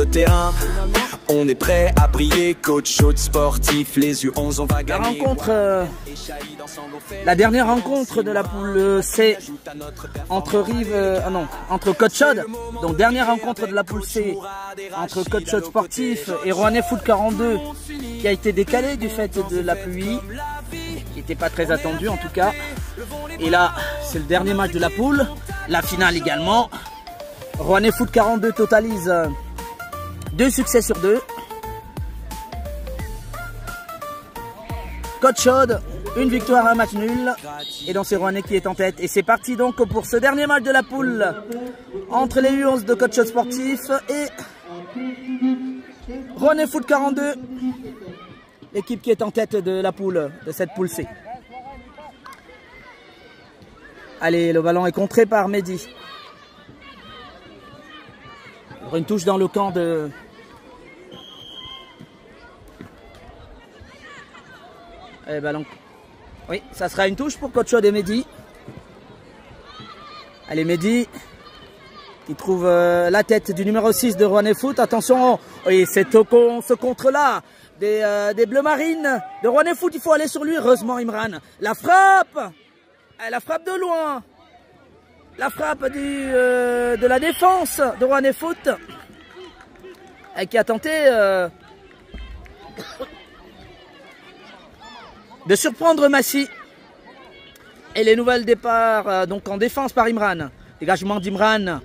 terrain. On est prêt à briller, coach chaud sportif, les U11 on va gagner. La dernière rencontre de la poule C entre entre Coach Chaude. Donc dernière rencontre de la poule C entre Coach Chaude sportif et Rouennais Foot 42 qui a été décalée du fait de la pluie, qui n'était pas très attendue en tout cas. Et là c'est le dernier match de la poule, la finale également. Rouennais Foot 42 totalise 2 succès sur 2. Coach Chaude, une victoire, un match nul. Et donc c'est Rouennais qui est en tête. Et c'est parti donc pour ce dernier match de la poule entre les U11 de Coach Chaude sportif et Rouennais Foot 42. L'équipe qui est en tête de la poule, de cette poule C. Allez, le ballon est contré par Mehdi. Il y aura une touche dans le camp de... Allez, ballon. Oui, ça sera une touche pour Coach Chaude et Mehdi. Allez, Mehdi qui trouve la tête du numéro 6 de Rouennais Foot. Attention, oui, c'est ce contre-là des Bleu Marines de Rouennais Foot. Il faut aller sur lui. Heureusement, Imran. La frappe. La frappe de loin. La frappe de la défense de Rouennais Foot. Qui a tenté de surprendre Massy. Et les nouvelles départs donc en défense par Imran. Dégagement d'Imran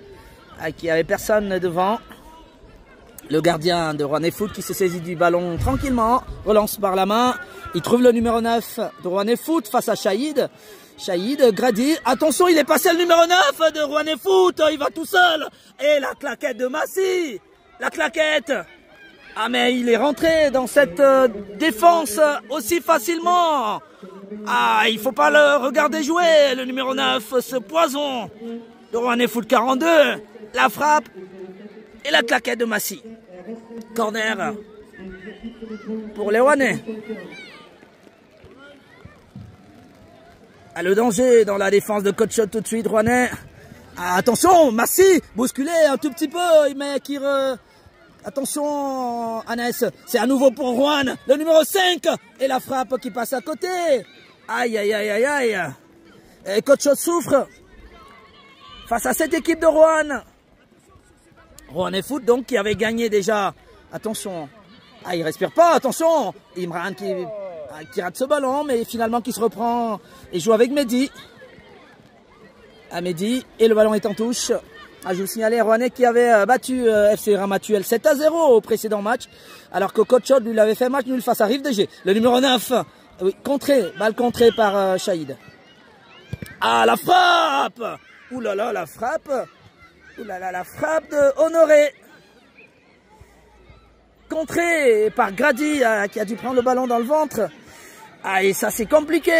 qui avait personne devant. Le gardien de Rouennais Foot qui se saisit du ballon tranquillement. Relance par la main. Il trouve le numéro 9 de Rouennais Foot face à Shahid. Shahid, Grady. Attention, il est passé le numéro 9 de Rouennais Foot. Il va tout seul. Et la claquette de Massy. La claquette. Ah mais il est rentré dans cette défense aussi facilement. Ah, il faut pas le regarder jouer, le numéro 9, ce poison de Rouennais Foot 42. La frappe et la claquette de Massy. Corner pour les Rouennais. Ah, le danger dans la défense de Coach Chaude tout de suite, Rouennais. Ah, attention, Massy, bousculé un tout petit peu, mais qui... Attention, Anes, c'est à nouveau pour Rouen, le numéro 5, et la frappe qui passe à côté. Aïe, aïe, aïe, aïe, aïe. Et Coach Chaude souffre face à cette équipe de Rouen. Rouennais Foot, donc, qui avait gagné déjà. Attention. Ah, il respire pas, attention. Imran qui rate ce ballon, mais finalement qui se reprend et joue avec Mehdi. À Mehdi, et le ballon est en touche. Ah, je vous signalais Rouennais qui avait battu FC Ramatuelle 7-0 au précédent match, alors que Coach Chaude lui avait fait match nul face à Rive DG. Le numéro 9, oui, balle contrée par Shahid. Ah, la frappe! Ouh là là, la frappe! Ouh là là, la frappe de Honoré. Contrée par Grady qui a dû prendre le ballon dans le ventre. Ah, et ça c'est compliqué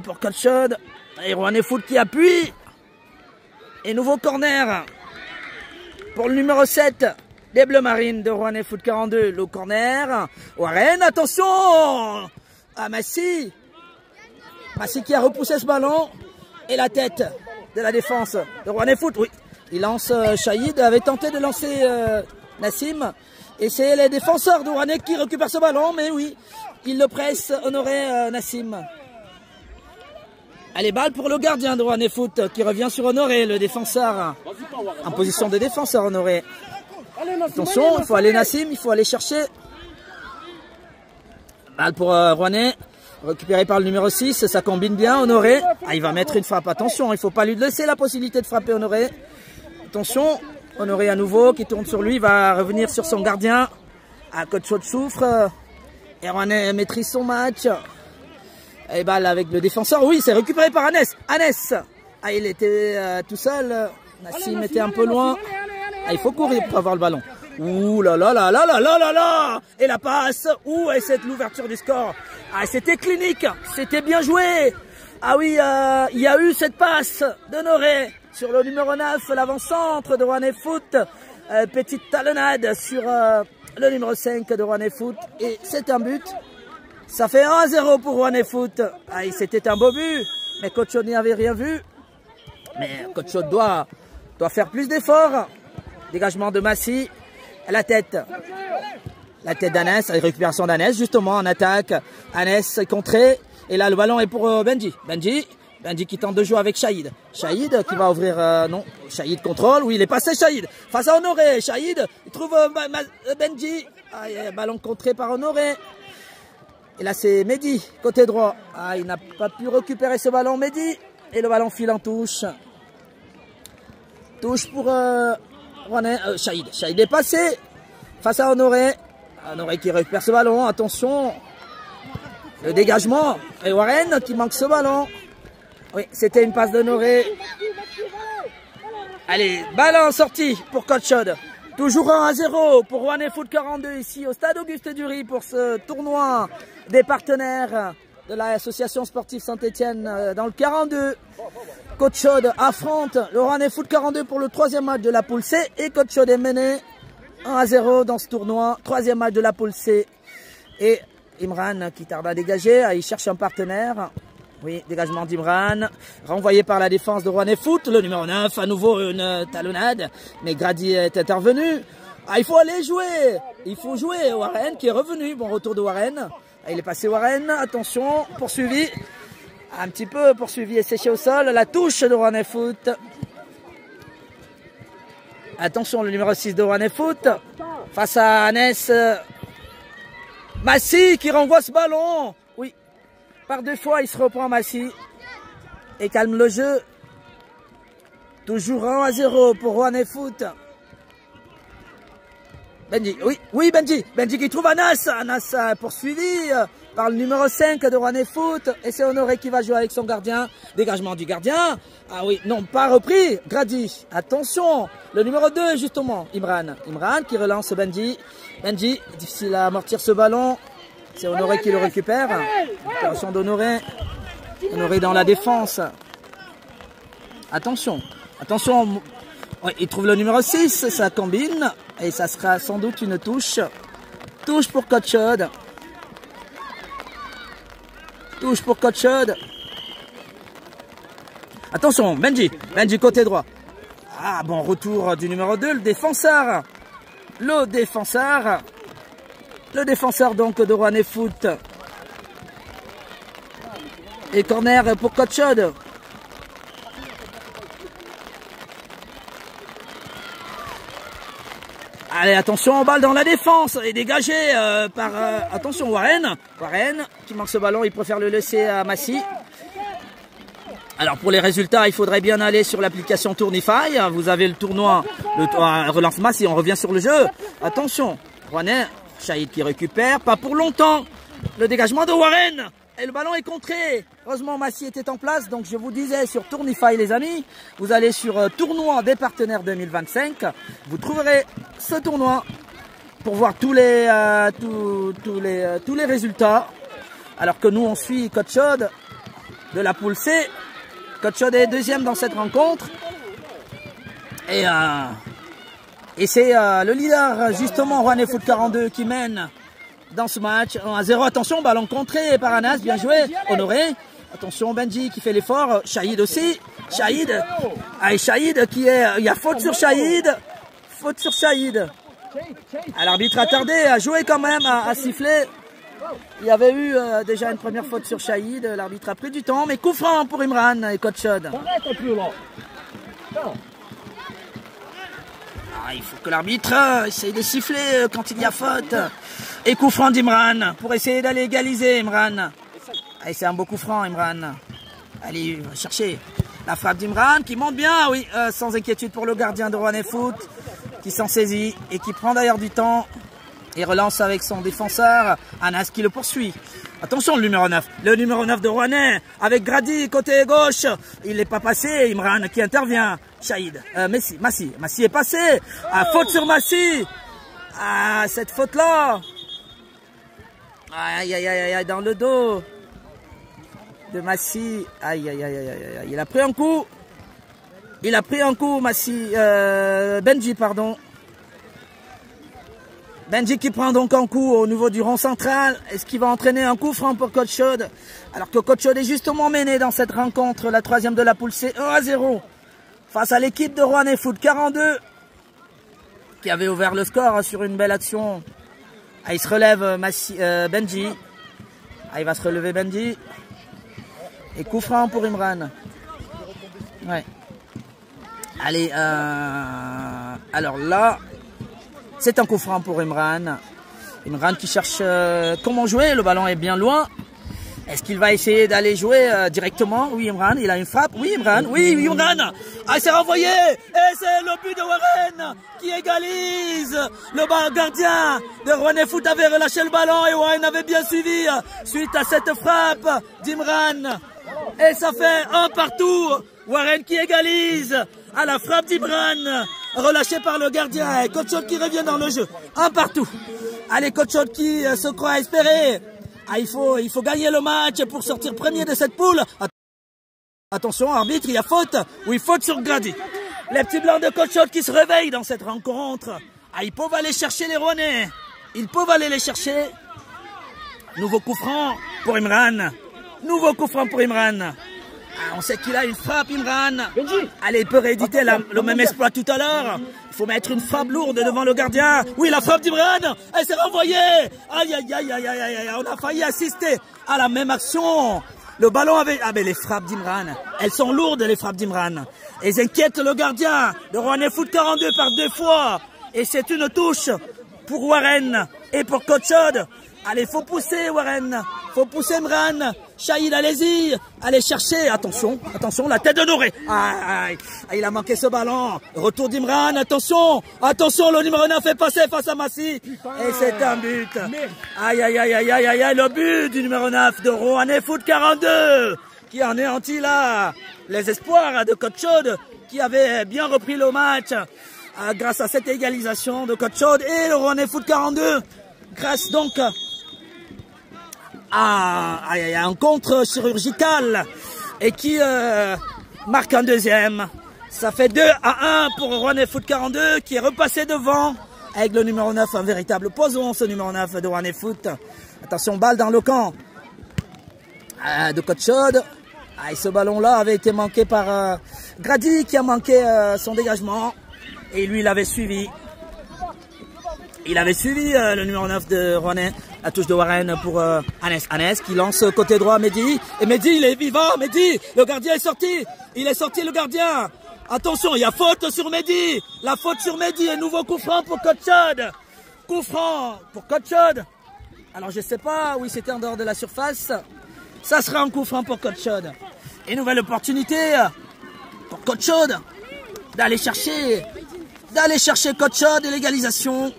pour Coach Chaude. Et Rouennais Foot qui appuie. Et nouveau corner pour le numéro 7 des Bleu Marines de Rouennais Foot 42. Le corner. Warren, attention. Ah, Massy. Massy qui a repoussé ce ballon. Et la tête de la défense de Rouennais Foot. Oui, il lance Shahid. Avait tenté de lancer Nassim. Et c'est les défenseurs de Rouennais qui récupèrent ce ballon. Mais oui, il le presse. Honoré Nassim. Allez, balle pour le gardien de Rouennais Foot qui revient sur Honoré, le défenseur. En position de défenseur, Honoré. Attention, il faut aller Nassim, il faut aller chercher. Balle pour Rouennais. Récupéré par le numéro 6, ça combine bien, Honoré. Ah, il va mettre une frappe, attention, il ne faut pas lui laisser la possibilité de frapper Honoré. Attention, Honoré à nouveau qui tourne sur lui, il va revenir sur son gardien. Ah, Coach Chaude souffre. Et Rouennais maîtrise son match. Et balle avec le défenseur. Oui, c'est récupéré par Anes. Anes. Ah, il était tout seul. Nassim était un peu loin. Ah, il faut courir pour avoir le ballon. Ouh là là là là là là là là. Et la passe. Ouh, et c'est l'ouverture du score. Ah, c'était clinique. C'était bien joué. Ah oui, il y a eu cette passe d'Honoré sur le numéro 9, l'avant-centre de Rouennais Foot. Petite talonnade sur le numéro 5 de Rouennais Foot. Et c'est un but. Ça fait 1-0 pour Rouennais Foot. Ah, c'était un beau but, mais Coach Chaude n'y avait rien vu. Mais Coach Chaude doit faire plus d'efforts. Dégagement de Massy. La tête. La tête d'Anes, récupération d'Anes, justement, en attaque. Anes contré. Et là, le ballon est pour Benji. Benji qui tente de jouer avec Shahid. Shahid qui va ouvrir... non, Shahid contrôle. Oui, il est passé, Shahid. Face à Honoré. Shahid, il trouve Benji. Ballon contré par Honoré. Et là, c'est Mehdi, côté droit. Il n'a pas pu récupérer ce ballon, Mehdi. Et le ballon file en touche. Touche pour Shahid. Shahid est passé face à Honoré. Honoré qui récupère ce ballon. Attention. Le dégagement. Et Warren qui manque ce ballon. Oui, c'était une passe d'Honoré. Allez, ballon sorti pour Coach Chaude. Toujours 1-0 pour Rouennais Foot 42 ici au stade Auguste Dury pour ce tournoi des partenaires de l'association sportive Saint-Etienne dans le 42. Coach Chaude affronte le Rouennais Foot 42 pour le 3e match de la poule C et Coach Chaude est mené 1-0 dans ce tournoi. 3e match de la poule C. Et Imran qui tarde à dégager, il cherche un partenaire. Oui, dégagement d'Imran, renvoyé par la défense de Rouennais Foot, le numéro 9, à nouveau une talonnade, mais Grady est intervenu. Il faut aller jouer, il faut jouer. Warren qui est revenu, bon retour de Warren. Il est passé Warren, attention, poursuivi, un petit peu poursuivi et séché au sol, la touche de Rouennais Foot. Attention, le numéro 6 de Rouennais Foot, face à Anes. Massy qui renvoie ce ballon. Oui, par 2 fois, il se reprend Massy et calme le jeu. Toujours 1-0 pour Rouennais Foot. Benji, oui Benji qui trouve Anas. Anas poursuivi par le numéro 5 de Rouennais Foot. Et c'est Honoré qui va jouer avec son gardien. Dégagement du gardien. Ah oui, non, pas repris. Grady, attention. Le numéro 2 justement, Imran qui relance Benji. Benji, difficile à amortir ce ballon. C'est Honoré qui le récupère. Attention d'Honoré. Honoré dans la défense. Attention. Oui, il trouve le numéro 6. Ça combine. Et ça sera sans doute une touche. Touche pour Coach Chaude. Attention, Benji côté droit. Ah bon, retour du numéro 2, le défenseur donc de Rouennais Foot. Et corner pour Coach Chaude. Allez, attention, balle dans la défense et dégagé par... attention, Warren qui manque ce ballon, il préfère le laisser à Massy. Alors pour les résultats, il faudrait bien aller sur l'application Tournify. Vous avez le tournoi, relance Massy, on revient sur le jeu. Attention, Rouennais, Shahid qui récupère, pas pour longtemps. Le dégagement de Warren et le ballon est contré. Heureusement, Massy était en place. Donc je vous disais sur Tournify les amis, vous allez sur tournoi des partenaires 2025. Vous trouverez ce tournoi pour voir tous les résultats. Alors que nous on suit Coach Chaude de la poule C. Coach Chaude est 2e dans cette rencontre. Et c'est le leader justement Rouennais Foot 42 qui mène dans ce match 1-0. Attention, ballon contré par Anas, bien joué. Honoré. Attention, Benji qui fait l'effort. Shahid aussi. Shahid qui est... Il y a faute sur Shahid. L'arbitre a tardé à jouer quand même, à siffler. Il y avait eu déjà une première faute sur Shahid. L'arbitre a pris du temps. Mais coup franc pour Imran et Coach Chaude. Il faut que l'arbitre essaye de siffler quand il y a faute. Et coup franc d'Imran pour essayer d'aller égaliser Imran. C'est un beau coup franc Imran. Allez, il va chercher la frappe d'Imran qui monte bien, oui, sans inquiétude pour le gardien de Rouennais Foot qui s'en saisit et qui prend d'ailleurs du temps et relance avec son défenseur Anas qui le poursuit. Attention le numéro 9 de Rouennais avec Grady côté gauche. Il n'est pas passé, Imran qui intervient. Shahid, Massy est passé. Faute sur Massy. Cette faute là. Aïe, dans le dos de Massy. Aïe. Il a pris un coup. Massy. Benji, pardon. Benji qui prend donc un coup au niveau du rond central. Est-ce qu'il va entraîner un coup franc pour Coach Chaude? Alors que Coach Chaude est justement mené dans cette rencontre, la 3e de la poule C, 1-0. Face à l'équipe de Rouennais Foot 42. qui avait ouvert le score sur une belle action. Ah, il se relève Benji. Ah, il va se relever Benji. Et coup franc pour Imran. Ouais. Allez, alors là, c'est un coup franc pour Imran. Imran qui cherche comment jouer. Le ballon est bien loin. Est-ce qu'il va essayer d'aller jouer directement? Oui, Imran, il a une frappe. Oui, Imran. Oui, Imran. Ah, c'est renvoyé. Et c'est le but de Warren qui égalise. Le gardien de Rouennais Foot avait relâché le ballon et Warren avait bien suivi suite à cette frappe d'Imran. Et ça fait un partout. Warren qui égalise à la frappe d'Imran, relâché par le gardien. Et Coach Chod qui revient dans le jeu. Un partout. Allez, Coach Chod qui se croit espérer. Ah, il faut gagner le match pour sortir premier de cette poule. Attention, arbitre, il y a faute. Oui, faute sur Grady. Les petits blancs de Coach Chod qui se réveillent dans cette rencontre. Ah, ils peuvent aller chercher les Rouennais. Ils peuvent aller les chercher. Nouveau coup franc pour Imran. Nouveau coup franc pour Imran. Ah, on sait qu'il a une frappe, Imran. Allez, il peut rééditer le même exploit tout à l'heure. Il faut mettre une frappe lourde devant le gardien. Oui, la frappe d'Imran. Elle s'est renvoyée. Aïe, aïe, aïe, aïe, aïe, aïe. On a failli assister à la même action. Le ballon avait... Ah, mais les frappes d'Imran, elles sont lourdes, les frappes d'Imran. Elles inquiètent le gardien de Rouennais Foot 42 par 2 fois. Et c'est une touche pour Warren et pour Coach Chod. Allez, faut pousser, Warren. Faut pousser Imran. Shahid, allez-y. Allez chercher. Attention, attention, la tête de Noré. Aïe, il a manqué ce ballon. Retour d'Imran. Attention, attention, le numéro 9 est passé face à Massi. Et c'est un but. Aïe, aïe, aïe, aïe, aïe, aïe, le but du numéro 9 de Rouennais Foot 42. Qui anéantit là les espoirs de Coach Chod, qui avait bien repris le match grâce à cette égalisation de Coach Chod et le Rouennais Foot 42. Grâce donc à un contre chirurgical et qui marque un deuxième. Ça fait 2-1 pour Rouennais Foot 42 qui est repassé devant avec le numéro 9, un véritable poison ce numéro 9 de Rouennais Foot. Attention, balle dans le camp de Coach Chod. Et ce ballon-là avait été manqué par Grady qui a manqué son dégagement et lui il avait suivi. Il avait suivi le numéro 9 de Rouennais. La touche de Warren pour Anes. Anes qui lance côté droit Mehdi. Et Mehdi, il est vivant. Mehdi, le gardien est sorti. Il est sorti, le gardien. Attention, il y a faute sur Mehdi. La faute sur Mehdi. Et nouveau coup franc pour Coach Chod. Coup franc pour Coach Chod. Alors, je sais pas. Oui, c'était en dehors de la surface. Ça sera un coup franc pour Coach Chod. Et nouvelle opportunité pour Coach Chod d'aller chercher Coach Chod et l'égalisation.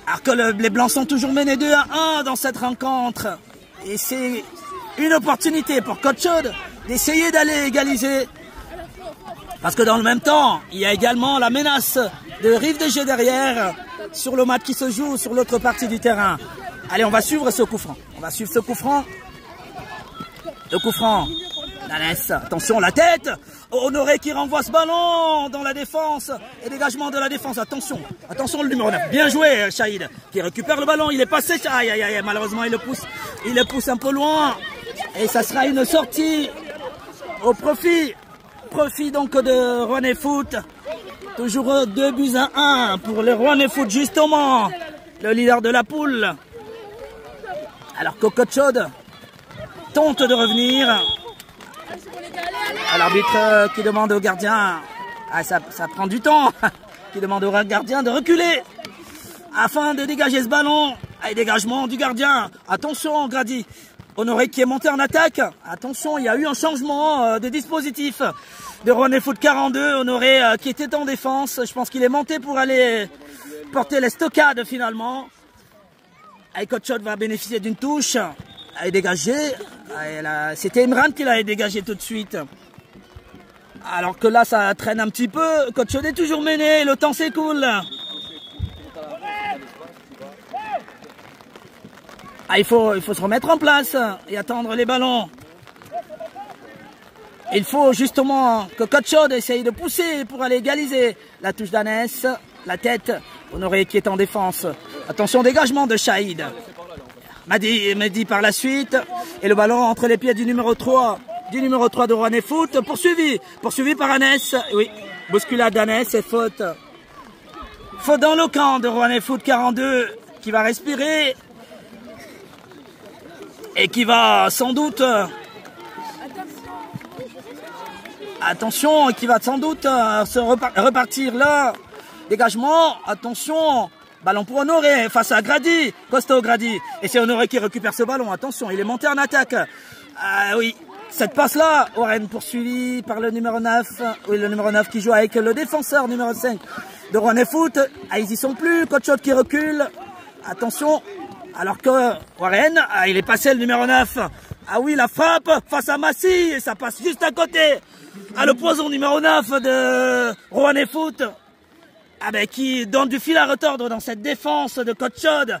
Alors que les Blancs sont toujours menés 2-1 dans cette rencontre. Et c'est une opportunité pour Coach Chod d'essayer d'aller égaliser. Parce que dans le même temps, il y a également la menace de rive de jeu derrière sur le match qui se joue sur l'autre partie du terrain. Allez, on va suivre ce coup franc. On va suivre ce coup franc. Le coup franc. Nanès, attention, la tête. Honoré qui renvoie ce ballon dans la défense. Et dégagement de la défense. Attention, attention le numéro 9. Bien joué, Shahid. Qui récupère le ballon. Il est passé. Aïe, aïe, aïe. Malheureusement, il le pousse un peu loin. Et ça sera une sortie au profit donc de Rouennais Foot. Toujours 2-1 pour le Rouennais Foot, justement. Le leader de la poule. Alors que Coach Chod tente de revenir. L'arbitre qui demande au gardien, ça prend du temps, qui demande au gardien de reculer afin de dégager ce ballon. Et dégagement du gardien. Attention, Grady. Honoré qui est monté en attaque. Attention, il y a eu un changement de dispositif de Rouennais Foot 42. Honoré qui était en défense. Je pense qu'il est monté pour aller porter les stockades finalement. Et Coach Chod va bénéficier d'une touche. Elle est dégagée. C'était Imran qui l'avait dégagé tout de suite. Alors que là, ça traîne un petit peu. Coach Chod est toujours mené. Le temps s'écoule. Il faut se remettre en place et attendre les ballons. Il faut justement que Coach Chod essaye de pousser pour aller égaliser. La touche d'Anès. La tête. Honoré qui est en défense. Attention, dégagement de Shahid. Mehdi par la suite. Et le ballon entre les pieds du numéro 3. Du numéro 3 de Rouennais Foot. Poursuivi par Anès. Oui, bousculade d'Anès et faute Faute dans le camp de Rouennais Foot 42 qui va respirer et qui va sans doute attention, qui va sans doute se repartir là. Dégagement, attention, ballon pour Honoré face à Grady, costaud Grady. Et c'est Honoré qui récupère ce ballon, attention, il est monté en attaque. Ah oui, cette passe-là, Warren poursuivi par le numéro 9. Oui, le numéro 9 qui joue avec le défenseur numéro 5 de Rouennais Foot. Ah, ils y sont plus, Coach qui recule. Attention, alors que Warren, il est passé le numéro 9. Ah oui, la frappe face à Massy, et ça passe juste à côté. Ah, le poison numéro 9 de Rouennais Foot. Ah ben, qui donne du fil à retordre dans cette défense de Coach Chaude.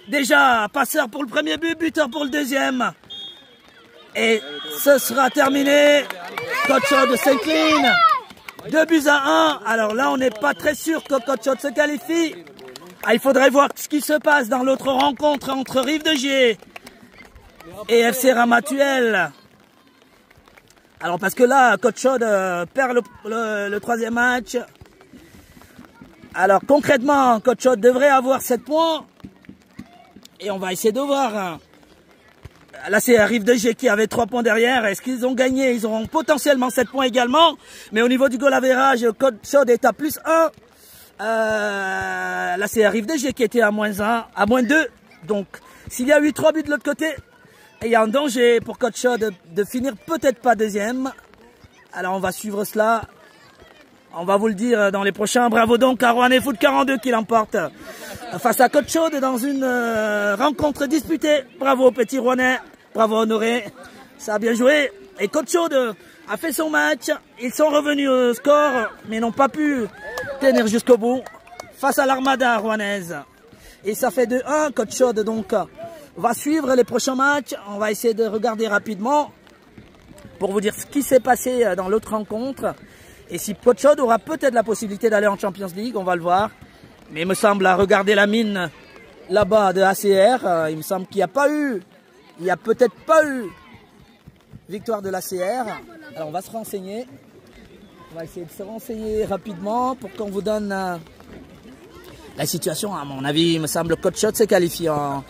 Déjà, passeur pour le premier but, buteur pour le deuxième. Et ce sera terminé. Coach Chaude s'incline. 2-1. Alors là, on n'est pas très sûr que Coach Chaude se qualifie. Ah, il faudrait voir ce qui se passe dans l'autre rencontre entre Rive de Gier et FC Ramatuelle. Alors parce que là, Coach Chaude perd le troisième match. Alors concrètement, Coach Chaude devrait avoir 7 points. Et on va essayer de voir. Là, c'est Rive de Gier qui avait 3 points derrière. Est-ce qu'ils ont gagné? Ils auront potentiellement 7 points également. Mais au niveau du goal average, Coach Chaude est à +1. Là, c'est Rive de Gier qui était à -1, à -2. Donc, s'il y a eu 3 buts de l'autre côté, il y a un danger pour Coach Chaude de finir peut-être pas deuxième. Alors, on va suivre cela. On va vous le dire dans les prochains. Bravo donc à Rouennais Foot 42 qui l'emporte face à Coach Chaude dans une rencontre disputée. Bravo petit Rouennais, bravo Honoré, ça a bien joué. Et Coach Chaude a fait son match. Ils sont revenus au score, mais n'ont pas pu tenir jusqu'au bout face à l'Armada rouennaise. Et ça fait 2-1. Coach Chaude donc va suivre les prochains matchs. On va essayer de regarder rapidement pour vous dire ce qui s'est passé dans l'autre rencontre. Et si Coach Chaude aura peut-être la possibilité d'aller en Champions League, on va le voir. Mais il me semble, à regarder la mine là-bas de ACR, il me semble qu'il n'y a pas eu, il n'y a peut-être pas eu victoire de l'ACR. Alors on va se renseigner. On va essayer de se renseigner rapidement pour qu'on vous donne la situation. À mon avis, il me semble que Coach Chaude s'est qualifié en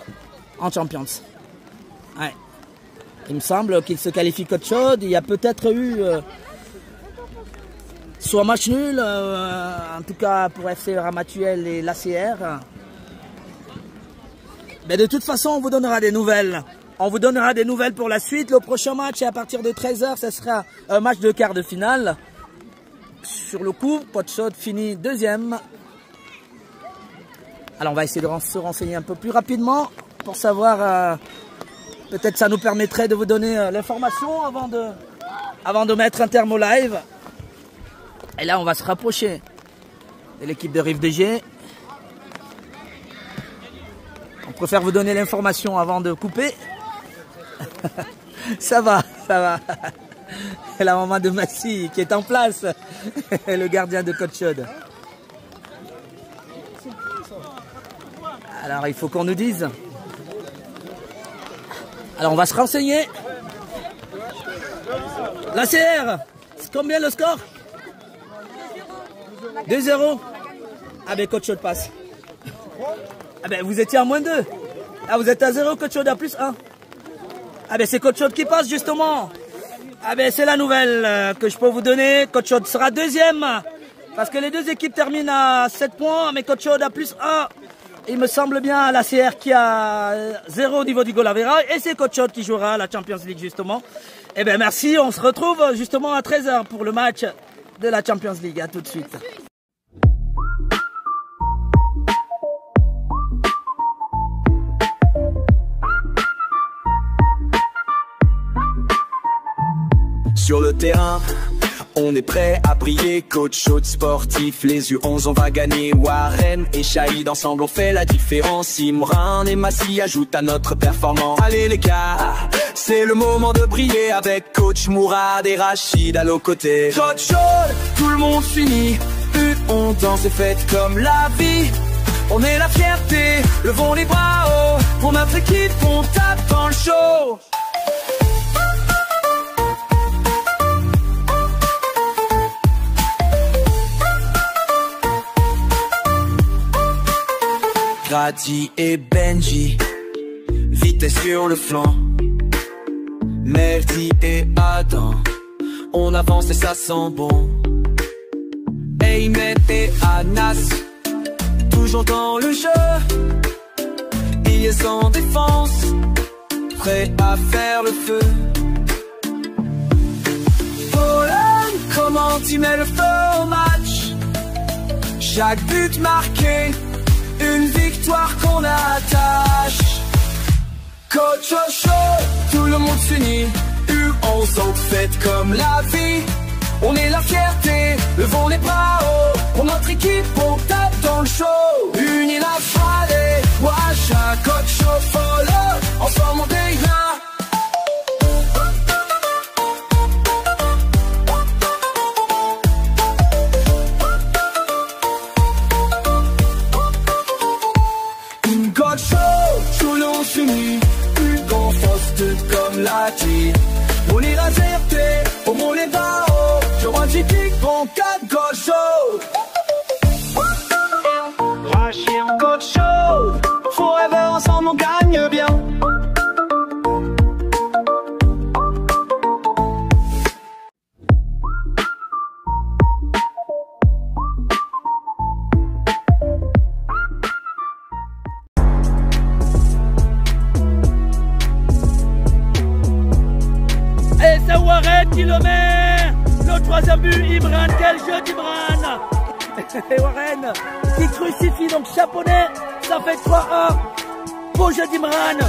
Champions. Ouais. Il me semble qu'il se qualifie Coach Chaude. Il y a peut-être eu soit match nul, en tout cas pour FC Ramatuelle et l'ACR. Mais de toute façon, on vous donnera des nouvelles. On vous donnera des nouvelles pour la suite. Le prochain match est à partir de 13h. Ce sera un match de quart de finale. Sur le coup, Coach Chaude finit deuxième. Alors on va essayer de se renseigner un peu plus rapidement pour savoir, peut-être ça nous permettrait de vous donner l'information avant de mettre un terme au live. Et là on va se rapprocher de l'équipe de Rive de Gier. On préfère vous donner l'information avant de couper. Ça va, ça va. La maman de Massy qui est en place. Le gardien de Coach Chaude. Alors il faut qu'on nous dise. Alors on va se renseigner. L'ACR, combien le score? 2-0. Ah ben Coach Chaude passe. Ah ben vous étiez à -2. Ah vous êtes à 0, Coach Chaude à +1. Ah ben c'est Coach Chaude qui passe justement. Ah ben c'est la nouvelle que je peux vous donner. Coach Chaude sera deuxième. Parce que les deux équipes terminent à 7 points. Mais Coach Chaude a +1. Il me semble bien l'ACR qui a 0 au niveau du goal average. Et c'est Coach Chaude qui jouera la Champions League justement. Eh bien merci, on se retrouve justement à 13h pour le match de la Champions League. À tout de suite. Sur le terrain, on est prêt à briller. Coach Chaude sportif, les U11 on va gagner. Warren et Shahid ensemble on fait la différence. Imran et Massy ajoutent à notre performance. Allez les gars, c'est le moment de briller avec Coach Mourad et Rachid à nos côtés. Coach Chaude, tout le monde finit. U11 danse et fête comme la vie. On est la fierté, levons les bras haut. Pour notre équipe on tape dans le show. Adi et Benji, vitesse sur le flanc. Mehdi et Adam, on avance et ça sent bon. Aymet et Anas, toujours dans le jeu. Il est sans défense, prêt à faire le feu. Polen, comment tu mets le feu au match? Chaque but marqué, une victoire qu'on attache. Coach au show, tout le monde s'unit. U11 en fête comme la vie. On est la fierté, levons les bras haut. Pour notre équipe, on tape dans le show. Unis la vallée, Wacha, coach au follow. Ensemble on déglingue. Une coach show, tout le monde s'unit. Une enfance comme la vie. On est la fierté, au monde les bras haut. Je vois du kick, bon 4 coach show. Rachir coach show. Forever ensemble on gagne bien. Et c'est Warren qui le met. Le troisième but, Imran. Quel jeu d'Imran. Et Warren qui crucifie donc Chaponnet. Ça fait 3-1. Beau jeu d'Imran.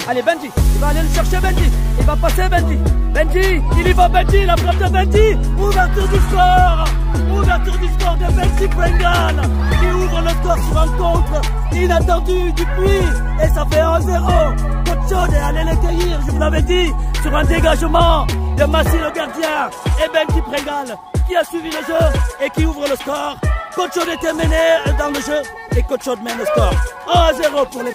Allez Benji, il va aller le chercher Benji. Il va passer Benji. Benji, il y va Benji, la frappe de Benji. Ouverture du score. Ouverture du score de Benji Prengal. Qui ouvre le score sur un contre inattendu du puits. Et ça fait 1-0. Coach est allé les cueillir, je vous l'avais dit, sur un dégagement de Massi le gardien et Benji Prengal qui a suivi le jeu et qui ouvre le score. Coach était mené dans le jeu et Coach mène le score. 1-0 pour les...